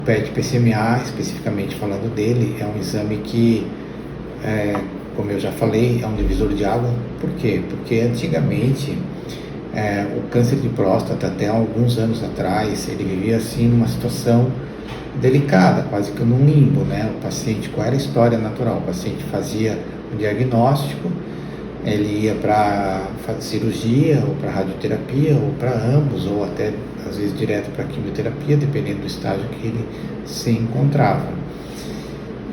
O PET-PSMA, especificamente falando dele, é um exame que, como eu já falei, é um divisor de água. Por quê? Porque antigamente o câncer de próstata, até alguns anos atrás, ele vivia assim numa situação delicada, quase que num limbo, né? O paciente, qual era a história natural? O paciente fazia um diagnóstico, ele ia para cirurgia, ou para radioterapia, ou para ambos, ou até às vezes direto para quimioterapia, dependendo do estágio que ele se encontrava.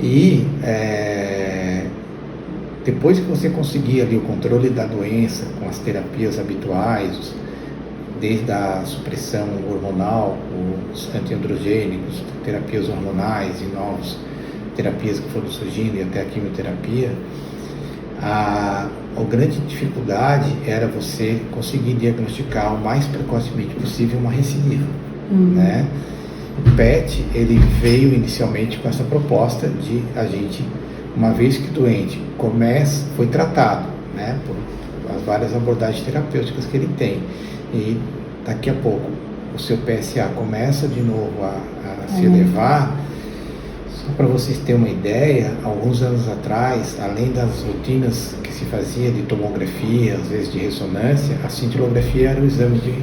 E depois que você conseguia ali o controle da doença com as terapias habituais, desde a supressão hormonal, os antiandrogênicos, terapias hormonais e novas terapias que foram surgindo e até a quimioterapia, a grande dificuldade era você conseguir diagnosticar o mais precocemente possível uma recidiva, né? O PET, ele veio inicialmente com essa proposta de a gente, uma vez que o doente foi tratado, né, por as várias abordagens terapêuticas que ele tem, e daqui a pouco o seu PSA começa de novo a se elevar. Só para vocês terem uma ideia, alguns anos atrás, além das rotinas que se fazia de tomografia, às vezes de ressonância, a cintilografia era o exame de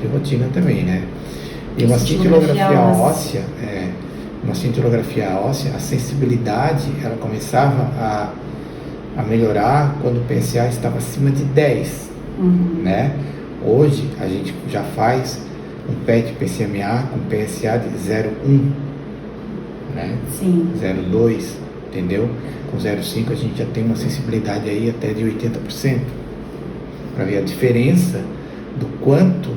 rotina também, né? E uma cintilografia óssea, a sensibilidade, ela começava a melhorar quando o PSA estava acima de 10, né? Hoje a gente já faz um PET-PSMA com PSA de 0,1, né? Sim. 0,2, entendeu? Com 0,5 a gente já tem uma sensibilidade aí até de 80%, para ver a diferença do quanto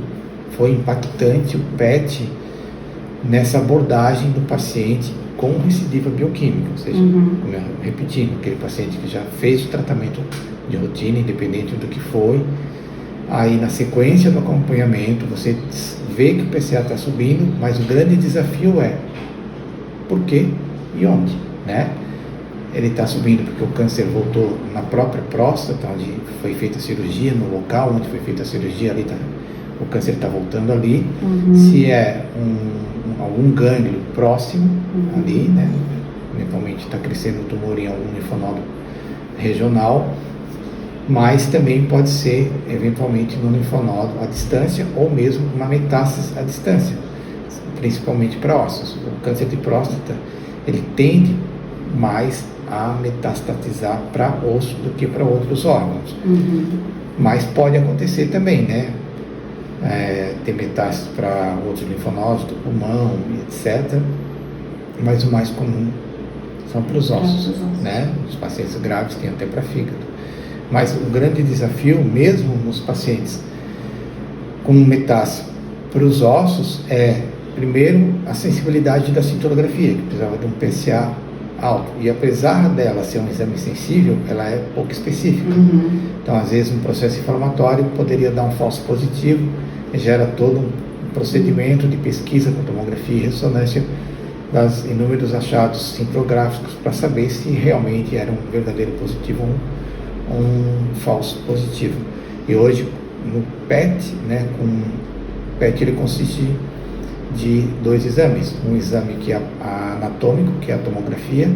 foi impactante o PET nessa abordagem do paciente com recidiva bioquímica, ou seja, repetindo, aquele paciente que já fez o tratamento de rotina, independente do que foi, aí na sequência do acompanhamento você vê que o PSA está subindo, mas o grande desafio é por quê e onde, né? Ele está subindo porque o câncer voltou na própria próstata, onde foi feita a cirurgia, no local onde foi feita a cirurgia, ali o câncer está voltando ali. Se é algum gânglio próximo ali, né? Eventualmente está crescendo o tumor em algum linfonodo regional, mas também pode ser eventualmente no linfonodo à distância ou mesmo uma metástase à distância, principalmente para ossos. O câncer de próstata, ele tende mais a metastatizar para osso do que para outros órgãos. Mas pode acontecer também, né? Ter metástases para outros linfonodos do pulmão, etc. Mas o mais comum são para os ossos, né? Os pacientes graves têm até para fígado. Mas o grande desafio, mesmo nos pacientes com metástase para os ossos, é, primeiro, a sensibilidade da cintilografia, que precisava de um PSA alto. E apesar dela ser um exame sensível, ela é pouco específica. Então, às vezes, um processo inflamatório poderia dar um falso positivo, e gera todo um procedimento de pesquisa com tomografia e ressonância das inúmeros achados cintilográficos para saber se realmente era um verdadeiro positivo ou um falso positivo. E hoje, no PET, né, o PET ele consiste de dois exames, um exame que é anatômico, que é a tomografia,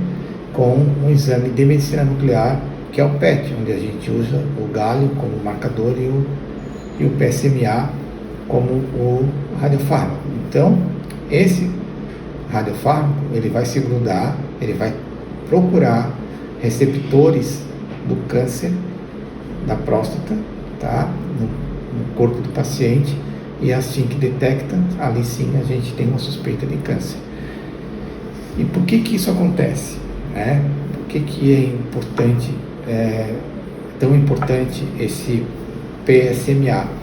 com um exame de medicina nuclear, que é o PET, onde a gente usa o galho como marcador e o PSMA como o radiofármaco. Então, esse radiofármaco, ele vai se grudar, ele vai procurar receptores do câncer da próstata, tá? No corpo do paciente, e assim que detecta, ali sim a gente tem uma suspeita de câncer. E por que isso acontece, né? Por que é importante, tão importante esse PSMA?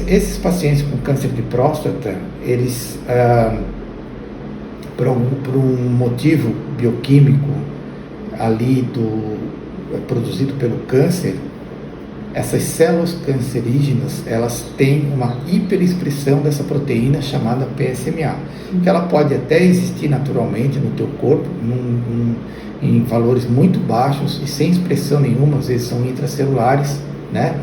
Esses pacientes com câncer de próstata, eles, por um motivo bioquímico ali produzido pelo câncer, essas células cancerígenas, elas têm uma hiperexpressão dessa proteína chamada PSMA, que ela pode até existir naturalmente no teu corpo, em valores muito baixos e sem expressão nenhuma, às vezes são intracelulares, né?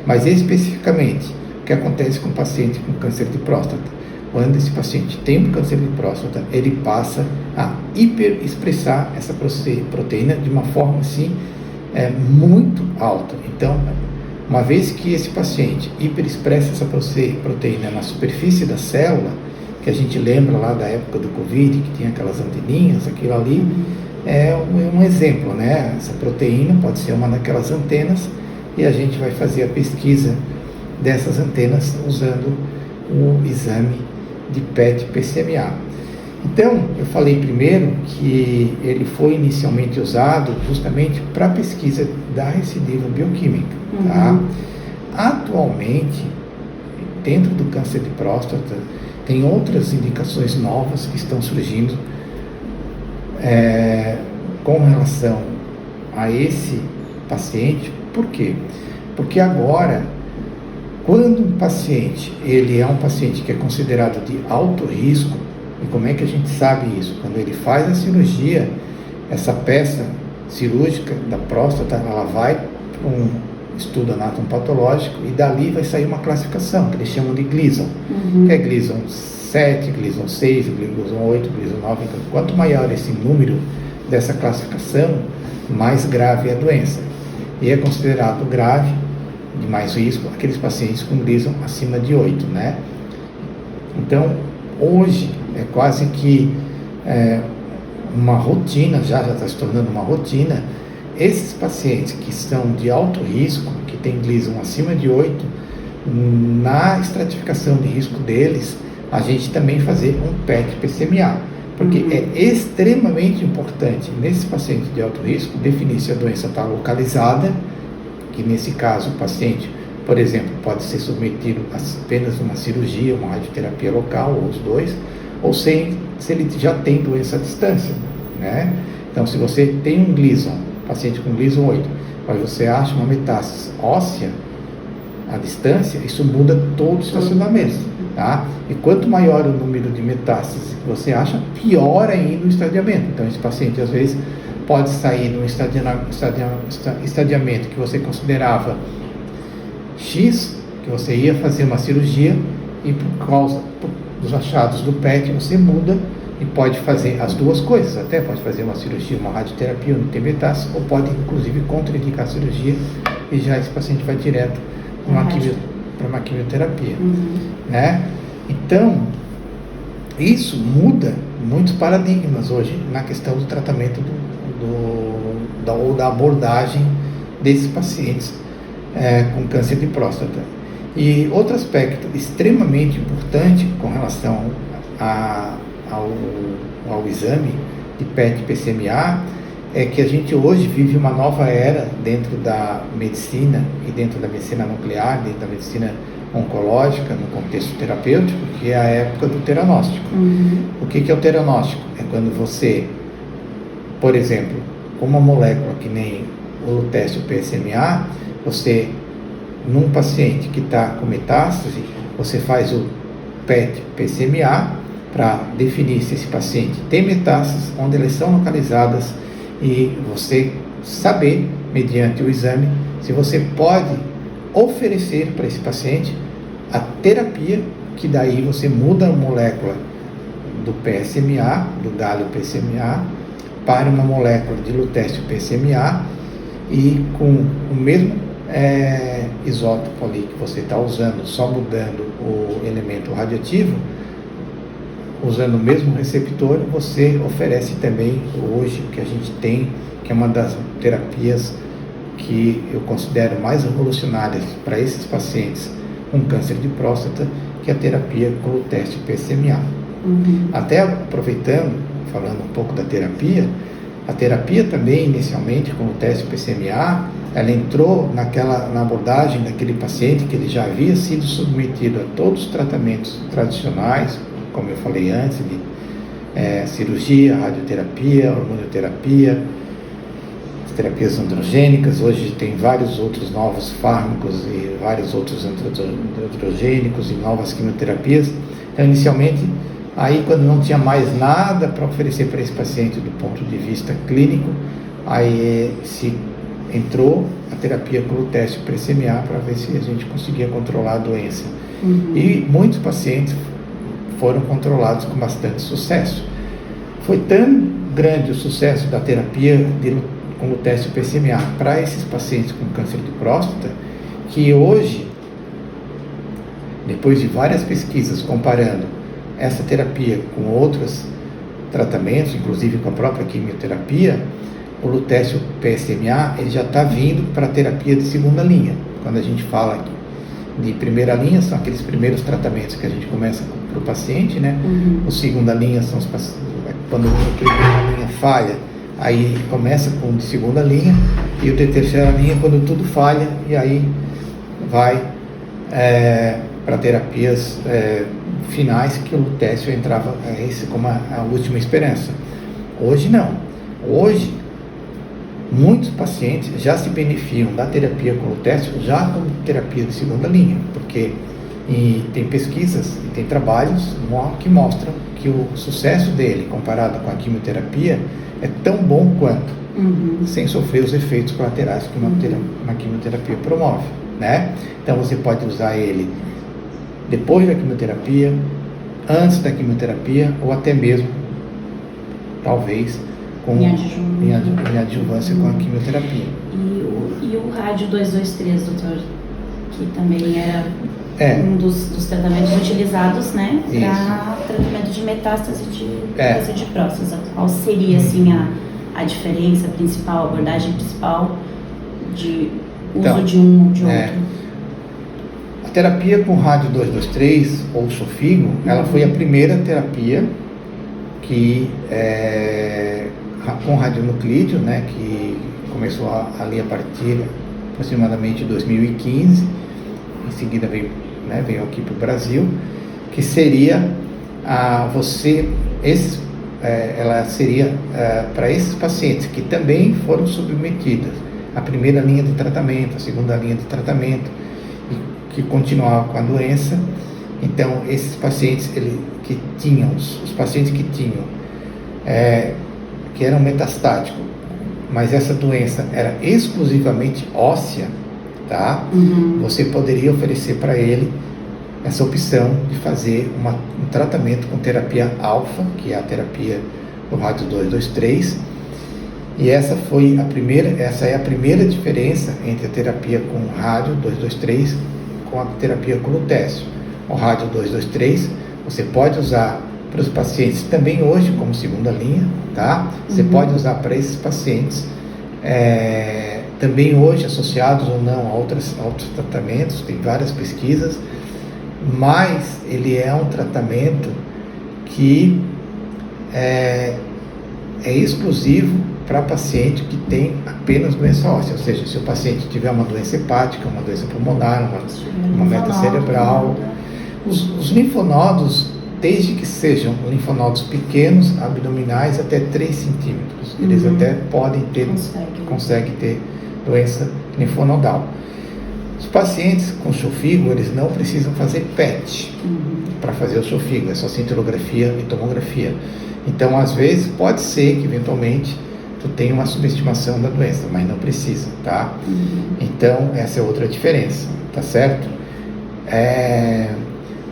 Mas especificamente, o que acontece com o paciente com câncer de próstata? quando esse paciente tem um câncer de próstata, ele passa a hiperexpressar essa proteína de uma forma assim, muito alta. Então, uma vez que esse paciente hiperexpressa essa proteína na superfície da célula, que a gente lembra lá da época do Covid, que tinha aquelas anteninhas, aquilo ali é um exemplo, né? Essa proteína pode ser uma daquelas antenas e a gente vai fazer a pesquisa dessas antenas usando o exame de PET-PSMA. Então, eu falei primeiro que ele foi inicialmente usado justamente para a pesquisa da recidiva bioquímica. Tá? Atualmente, dentro do câncer de próstata, tem outras indicações novas que estão surgindo com relação a esse paciente. Por quê? Porque agora, quando um paciente, ele é um paciente que é considerado de alto risco, e como é que a gente sabe isso? Quando ele faz a cirurgia, essa peça cirúrgica da próstata, ela vai para um estudo anatomopatológico e dali vai sair uma classificação, que eles chamam de Gleason, que é Gleason 7, Gleason 6, Gleason 8, Gleason 9. Então, quanto maior esse número dessa classificação, mais grave é a doença. E é considerado grave, de mais risco, aqueles pacientes com Gleason acima de 8, né? Então, hoje, é quase que uma rotina, já está se tornando uma rotina, esses pacientes que estão de alto risco, que têm Gleason acima de 8, na estratificação de risco deles, a gente também fazer um PET-PSMA, porque é extremamente importante nesse paciente de alto risco definir se a doença está localizada, que nesse caso o paciente, por exemplo, pode ser submetido a apenas uma cirurgia, uma radioterapia local, ou os dois, ou se ele já tem doença à distância, né? Então, se você tem um Gleason, paciente com Gleason 8, mas você acha uma metástase óssea à distância, isso muda todo o estacionamento, tá? E quanto maior o número de metástases que você acha, pior ainda o estadiamento. Então, esse paciente, às vezes, pode sair de um estadiamento que você considerava X, que você ia fazer uma cirurgia, e por causa dos achados do PET, você muda e pode fazer as duas coisas, até pode fazer uma cirurgia, uma radioterapia, não tem metástase, ou pode inclusive contraindicar a cirurgia e já esse paciente vai direto para uma quimioterapia, né? Então, isso muda muitos paradigmas hoje na questão do tratamento ou da abordagem desses pacientes com câncer de próstata. E outro aspecto extremamente importante com relação ao exame de PET-PSMA é que a gente hoje vive uma nova era dentro da medicina e dentro da medicina nuclear, dentro da medicina oncológica, no contexto terapêutico, que é a época do teranóstico. O que é o teranóstico? É quando você, por exemplo, com uma molécula que nem o lutécio PSMA, você, num paciente que está com metástase, você faz o PET-PSMA para definir se esse paciente tem metástases, onde elas são localizadas, e você saber, mediante o exame, se você pode oferecer para esse paciente a terapia, que daí você muda a molécula do PSMA, do galho PSMA, para uma molécula de lutécio PSMA, e com o mesmo isótopo ali que você está usando, só mudando o elemento radioativo, usando o mesmo receptor, você oferece também hoje o que a gente tem, que é uma das terapias que eu considero mais revolucionárias para esses pacientes com câncer de próstata, que é a terapia com lutécio PSMA. Até aproveitando, falando um pouco da terapia, a terapia também, inicialmente, com lutécio PSMA, ela entrou na abordagem daquele paciente que ele já havia sido submetido a todos os tratamentos tradicionais, como eu falei antes, de cirurgia, radioterapia, hormonioterapia, as terapias androgênicas. Hoje tem vários outros novos fármacos e vários outros androgênicos e novas quimioterapias. Então, inicialmente, aí quando não tinha mais nada para oferecer para esse paciente do ponto de vista clínico, aí se entrou a terapia com lutécio PSMA para ver se a gente conseguia controlar a doença. E muitos pacientes foram controlados com bastante sucesso. Foi tão grande o sucesso da terapia com lutécio PSMA para esses pacientes com câncer de próstata, que hoje, depois de várias pesquisas comparando essa terapia com outros tratamentos, inclusive com a própria quimioterapia, o lutécio PSMA ele já está vindo para a terapia de segunda linha. Quando a gente fala aqui de primeira linha, são aqueles primeiros tratamentos que a gente começa para o paciente, né? O segunda linha são os pacientes, quando a primeira linha falha, aí começa com o de segunda linha, e o de terceira linha quando tudo falha, e aí vai para terapias finais, que o lutécio entrava como a última esperança. Hoje não. Hoje, muitos pacientes já se beneficiam da terapia com lutécio já como terapia de segunda linha, porque tem pesquisas e tem trabalhos que mostram que o sucesso dele, comparado com a quimioterapia, é tão bom quanto, sem sofrer os efeitos colaterais que uma quimioterapia promove, né? Então você pode usar ele depois da quimioterapia, antes da quimioterapia, ou até mesmo, talvez, em adjuvância com a quimioterapia. E o rádio 223, doutor, que também era um dos tratamentos utilizados, né, para tratamento de metástase de câncer de próstata. Qual seria, assim, a diferença principal, a abordagem principal de uso de um ou de outro? A terapia com rádio 223 ou Xofigo, ela foi a primeira terapia que com radionuclídeo, né, que começou ali a partir aproximadamente de 2015, em seguida veio aqui para o Brasil, que seria ela seria para esses pacientes que também foram submetidos à primeira linha de tratamento, à segunda linha de tratamento, e que continuavam com a doença. Então, esses pacientes que tinham, os pacientes que tinham, que eram metastáticos, mas essa doença era exclusivamente óssea, tá? Você poderia oferecer para ele essa opção de fazer um tratamento com terapia alfa, que é a terapia do rádio 223, e essa é a primeira diferença entre a terapia com rádio 223 com a terapia com lutécio. O rádio 223 você pode usar para os pacientes também hoje como segunda linha, tá? Você pode usar para esses pacientes também hoje associados ou não a outros tratamentos, tem várias pesquisas, mas ele é um tratamento que é exclusivo para paciente que tem apenas doença óssea, ou seja, se o paciente tiver uma doença hepática, uma doença pulmonar, uma meta cerebral, os linfonodos, desde que sejam linfonodos pequenos, abdominais, até 3 centímetros, eles até podem ter, conseguem ter doença linfonodal. Os pacientes com Xofigo, eles não precisam fazer PET para fazer o Xofigo, é só cintilografia e tomografia. Então, às vezes, pode ser que, eventualmente, tu tenha uma subestimação da doença, mas não precisa, tá? Então, essa é outra diferença, tá certo?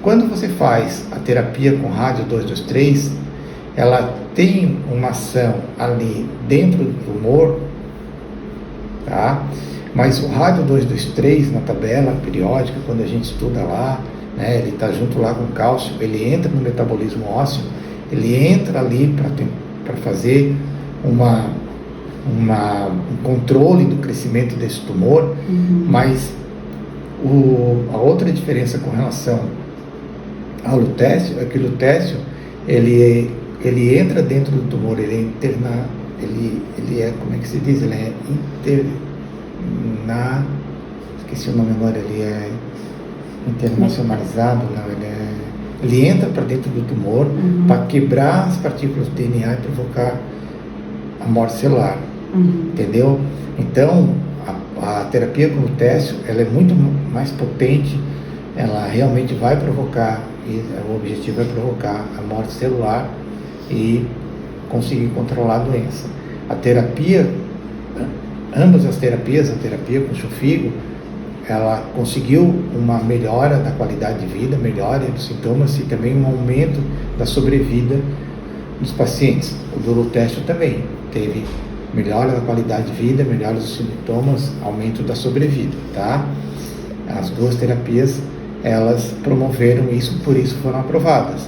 Quando você faz a terapia com rádio 223, ela tem uma ação ali dentro do tumor, tá? Mas o rádio 223, na tabela periódica, quando a gente estuda lá, né, ele está junto lá com o cálcio, ele entra no metabolismo ósseo, ele entra ali para fazer um controle do crescimento desse tumor, mas a outra diferença com relação ao lutécio é que o lutécio ele entra dentro do tumor, ele é, como é que se diz? Ele é esqueci o nome agora, ele é internacionalizado, não, ele entra para dentro do tumor para quebrar as partículas de DNA e provocar a morte celular, entendeu? Então, a terapia com lutécio, ela é muito mais potente, ela realmente vai provocar, e o objetivo é provocar a morte celular e conseguir controlar a doença. A terapia, ambas as terapias, a terapia com Xofigo, ela conseguiu uma melhora da qualidade de vida, melhora dos sintomas e também um aumento da sobrevida dos pacientes. O Dolutécio também teve melhora da qualidade de vida, melhora dos sintomas, aumento da sobrevida, tá? As duas terapias, elas promoveram isso, por isso foram aprovadas,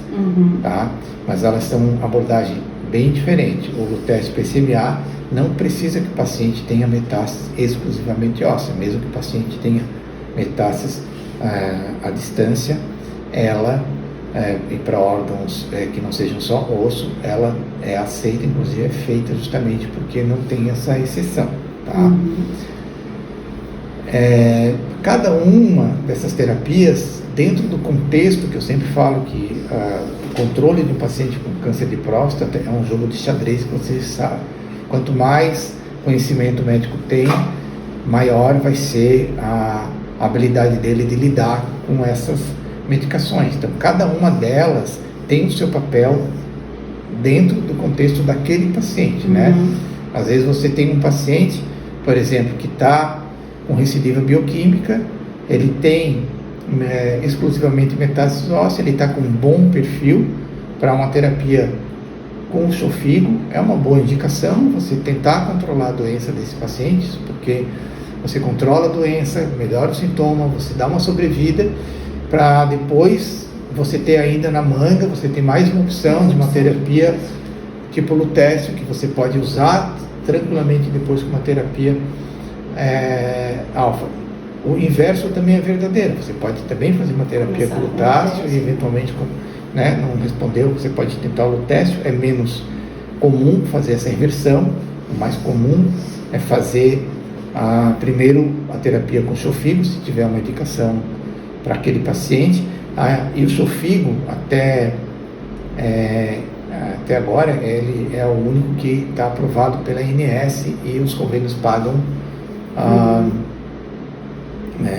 tá? Mas elas são uma abordagem bem diferente. O Lutécio PSMA não precisa que o paciente tenha metástase exclusivamente óssea, mesmo que o paciente tenha metástase à distância, ela, e para órgãos que não sejam só osso, ela é aceita, inclusive é feita justamente porque não tem essa exceção, tá? Cada uma dessas terapias, dentro do contexto que eu sempre falo que o controle de um paciente com câncer de próstata é um jogo de xadrez que vocês sabem. Quanto mais conhecimento o médico tem, maior vai ser a habilidade dele de lidar com essas medicações. Então, cada uma delas tem o seu papel dentro do contexto daquele paciente, né? Às vezes você tem um paciente, por exemplo, que está com recidiva bioquímica, ele tem exclusivamente metástase óssea, ele está com um bom perfil para uma terapia com o Xofigo. É uma boa indicação você tentar controlar a doença desses pacientes, porque você controla a doença, melhora o sintoma, você dá uma sobrevida, para depois você ter ainda na manga, você tem mais uma opção de uma terapia tipo Lutécio, que você pode usar tranquilamente depois com uma terapia alfa. O inverso também é verdadeiro. Você pode também fazer uma terapia com Lutácio e eventualmente, não respondeu, você pode tentar o Lutécio. É menos comum fazer essa inversão. O mais comum é fazer primeiro a terapia com Xofigo, se tiver uma indicação para aquele paciente. E o Xofigo, até agora, ele é o único que está aprovado pela ANS e os convênios pagam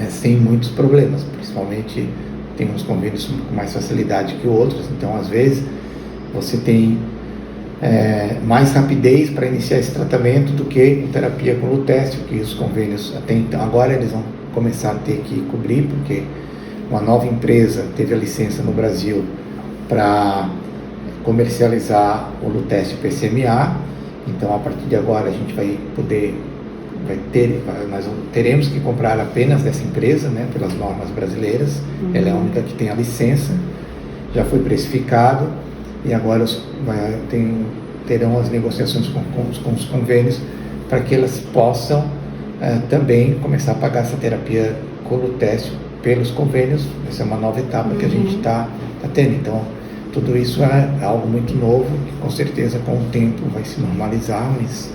sem muitos problemas. Principalmente tem uns convênios com mais facilidade que outros, então às vezes você tem mais rapidez para iniciar esse tratamento do que terapia com Lutécio, que os convênios até então, agora eles vão começar a ter que cobrir, porque uma nova empresa teve a licença no Brasil para comercializar o Lutécio PSMA. Então a partir de agora a gente nós teremos que comprar apenas dessa empresa, pelas normas brasileiras. Ela é a única que tem a licença, já foi precificado e agora terão as negociações com os convênios para que elas possam também começar a pagar essa terapia com Lutécio pelos convênios. Essa é uma nova etapa que a gente está tendo. Então, tudo isso é algo muito novo, que com certeza com o tempo vai se normalizar, mas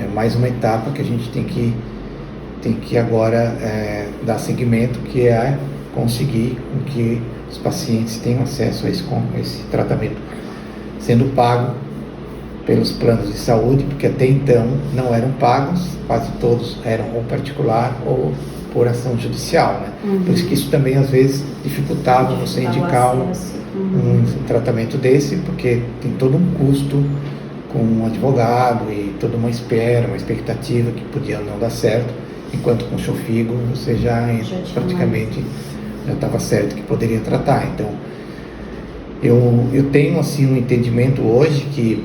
é mais uma etapa que a gente tem que agora dar seguimento, que é conseguir que os pacientes tenham acesso a esse tratamento, sendo pago pelos planos de saúde, porque até então não eram pagos, quase todos eram ou particular ou por ação judicial, Por isso que isso também às vezes dificultava você indicar um tratamento desse, porque tem todo um custo com um advogado e toda uma expectativa que podia não dar certo, enquanto com o Xofigo você praticamente já estava certo que poderia tratar. Então eu tenho assim um entendimento hoje que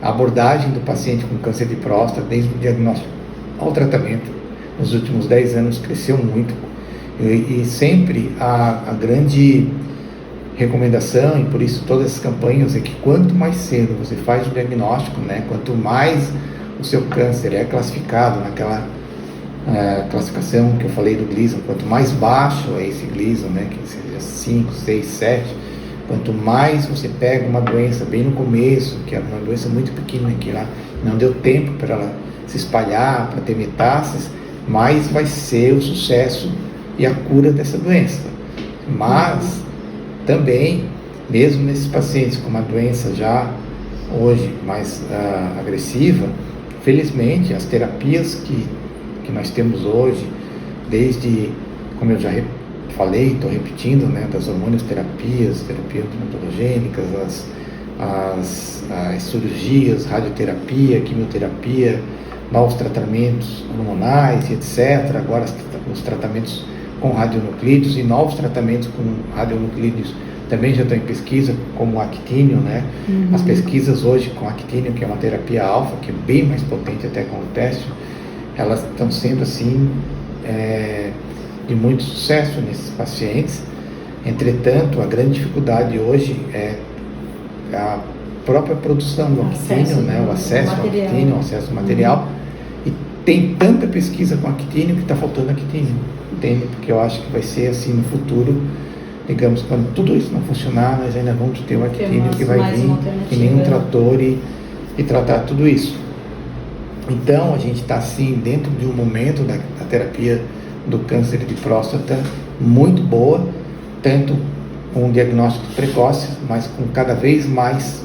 a abordagem do paciente com câncer de próstata, desde o diagnóstico ao tratamento, nos últimos 10 anos cresceu muito, e sempre a grande recomendação, e por isso todas as campanhas, é que quanto mais cedo você faz o diagnóstico, quanto mais o seu câncer é classificado naquela classificação que eu falei do Gleason, quanto mais baixo é esse Gleason, que seja 5, 6, 7, quanto mais você pega uma doença bem no começo, que é uma doença muito pequena, que lá não deu tempo para ela se espalhar, para ter metástases, mais vai ser o sucesso e a cura dessa doença. Mas também, mesmo nesses pacientes com uma doença já hoje mais agressiva, felizmente as terapias que nós temos hoje, desde, como eu já falei, estou repetindo, das hormônios terapias odontologênicas, as cirurgias, radioterapia, quimioterapia, novos tratamentos hormonais, etc. Agora os tratamentos com radionuclídeos e novos tratamentos com radionuclídeos também já estão em pesquisa, como o actínio, né? As pesquisas hoje com actínio, que é uma terapia alfa, que é bem mais potente até com o teste, elas estão sendo assim de muito sucesso nesses pacientes. Entretanto, a grande dificuldade hoje é a própria produção do actínio, né? O acesso ao actínio, o acesso ao material. E tem tanta pesquisa com actínio que está faltando actínio, entende? Porque eu acho que vai ser assim no futuro, digamos, quando tudo isso não funcionar, nós ainda vamos ter o actínio que vai vir que nem um trator e tratar tudo isso. Então, a gente está assim dentro de um momento da terapia do câncer de próstata muito boa, tanto com diagnósticos precoces, mas com cada vez mais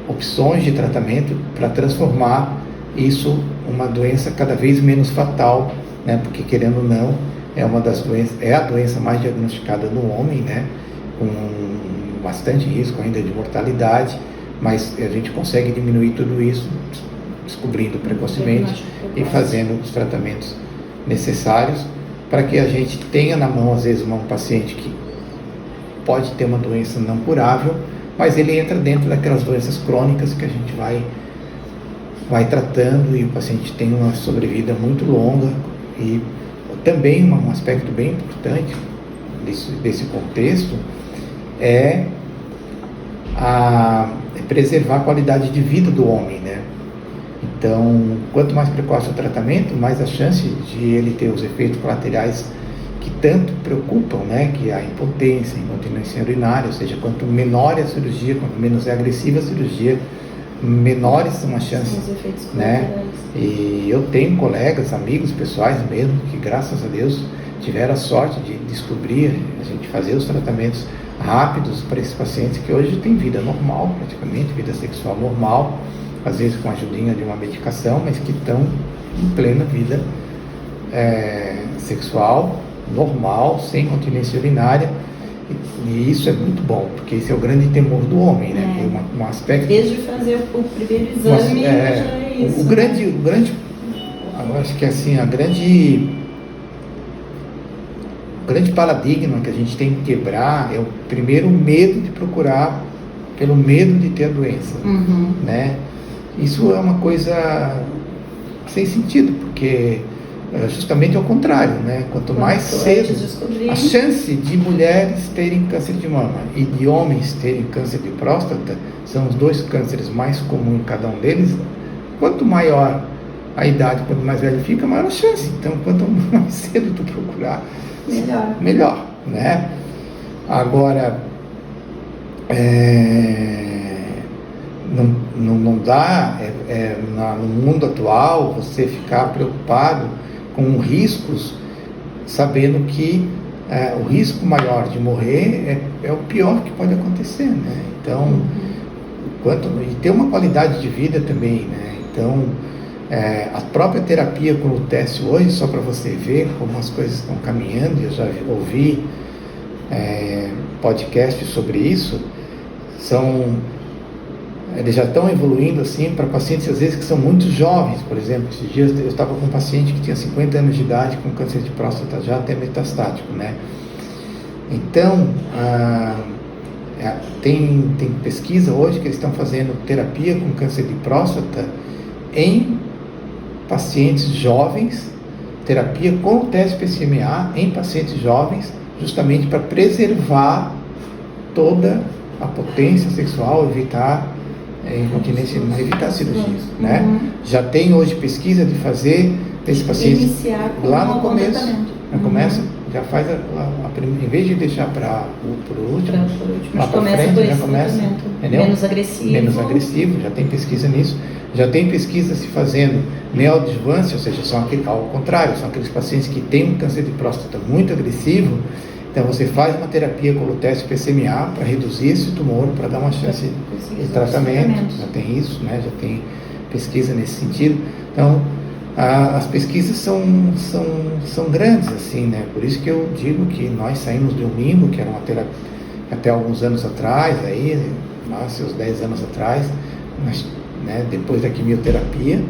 opções de tratamento para transformar isso uma doença cada vez menos fatal, né? Porque querendo ou não, é uma das doenças, é a doença mais diagnosticada no homem, né? Com bastante risco ainda de mortalidade, mas a gente consegue diminuir tudo isso descobrindo precocemente e fazendo os tratamentos necessários para que a gente tenha na mão, às vezes, um paciente que pode ter uma doença não curável, mas ele entra dentro daquelas doenças crônicas que a gente vai tratando e o paciente tem uma sobrevida muito longa. E também um aspecto bem importante desse contexto é preservar a qualidade de vida do homem, né? Então, quanto mais precoce o tratamento, mais a chance de ele ter os efeitos colaterais que tanto preocupam, né? Que é a impotência, a incontinência urinária, ou seja, quanto menor é a cirurgia, quanto menos é agressiva a cirurgia, menores são as chances, né? E eu tenho colegas, amigos pessoais mesmo, que graças a Deus tiveram a sorte de descobrir, a gente fazer os tratamentos rápidos para esses pacientes que hoje têm vida normal, praticamente, vida sexual normal, às vezes com a ajudinha de uma medicação, mas que estão em plena vida sexual normal, sem continência urinária. E isso é muito bom, porque esse é o grande temor do homem, né? Um aspecto... Desde fazer o primeiro exame, já é isso. O grande, eu acho que assim, o grande paradigma que a gente tem que quebrar é o primeiro medo de procurar, pelo medo de ter a doença, né? Isso é uma coisa sem sentido, porque justamente ao contrário, né? Quanto mais cedo a chance de mulheres terem câncer de mama e de homens terem câncer de próstata, são os dois cânceres mais comuns em cada um deles, quanto maior a idade, quanto mais velho fica, maior a chance. Então, quanto mais cedo tu procurar, melhor, né? Agora, não dá no mundo atual você ficar preocupado com riscos, sabendo que o risco maior de morrer é o pior que pode acontecer, né? Então, e ter uma qualidade de vida também, né? Então, a própria terapia com o teste hoje, só para você ver como as coisas estão caminhando, eu já ouvi podcasts sobre isso, eles já estão evoluindo assim para pacientes às vezes que são muito jovens. Por exemplo, esses dias eu estava com um paciente que tinha 50 anos de idade com câncer de próstata já até metastático, né? Então, tem pesquisa hoje que eles estão fazendo terapia com câncer de próstata em pacientes jovens, terapia com o teste PSMA em pacientes jovens, justamente para preservar toda a potência sexual, evitar incontinência, evitar cirurgias, né? Já tem hoje pesquisa de fazer esse paciente lá no começo, já faz em vez de deixar para o último, lá para frente, já começa, entendeu? Menos agressivo, já tem pesquisa nisso, já tem pesquisa se fazendo neoadjuvância, ou seja, ao contrário, são aqueles pacientes que têm um câncer de próstata muito agressivo. Então você faz uma terapia com o teste PSMA para reduzir esse tumor, para dar uma chance de tratamento. Já tem isso, né? Já tem pesquisa nesse sentido. Então as pesquisas são grandes, assim, né? Por isso que eu digo que nós saímos de um limbo, que era uma terapia até alguns anos atrás, seus 10 anos atrás, mas, né, depois da quimioterapia,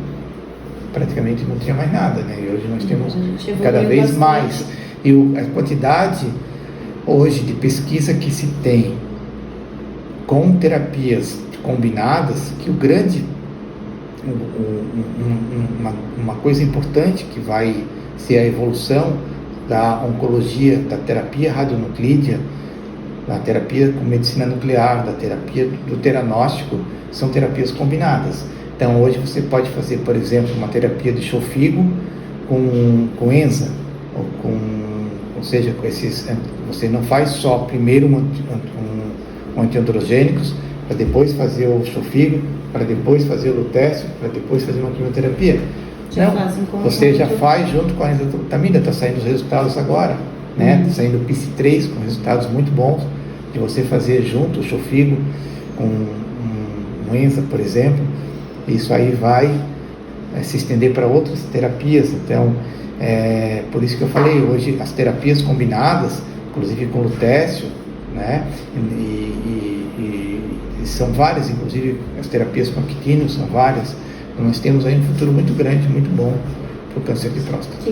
praticamente não tinha mais nada, né? E hoje nós temos cada vez mais. E a quantidade hoje de pesquisa que se tem com terapias combinadas, que uma coisa importante que vai ser a evolução da oncologia, da terapia radionuclídea, da terapia com medicina nuclear, da terapia do teranóstico, são terapias combinadas. Então hoje você pode fazer, por exemplo, uma terapia de chofigo com enza, ou seja, com esses, você não faz só primeiro um antiandrogênicos, para depois fazer o chofigo, para depois fazer o lutécio, para depois fazer uma quimioterapia. Você já faz junto com a enzalutamida, está saindo os resultados agora, né? Está saindo o PIC3 com resultados muito bons, de você fazer junto o chofigo com um enza, por exemplo. Isso aí vai se estender para outras terapias. Então, por isso que eu falei, hoje as terapias combinadas, inclusive com lutécio, né? E são várias, inclusive as terapias com actínio são várias. Nós temos aí um futuro muito grande, muito bom para o câncer de próstata.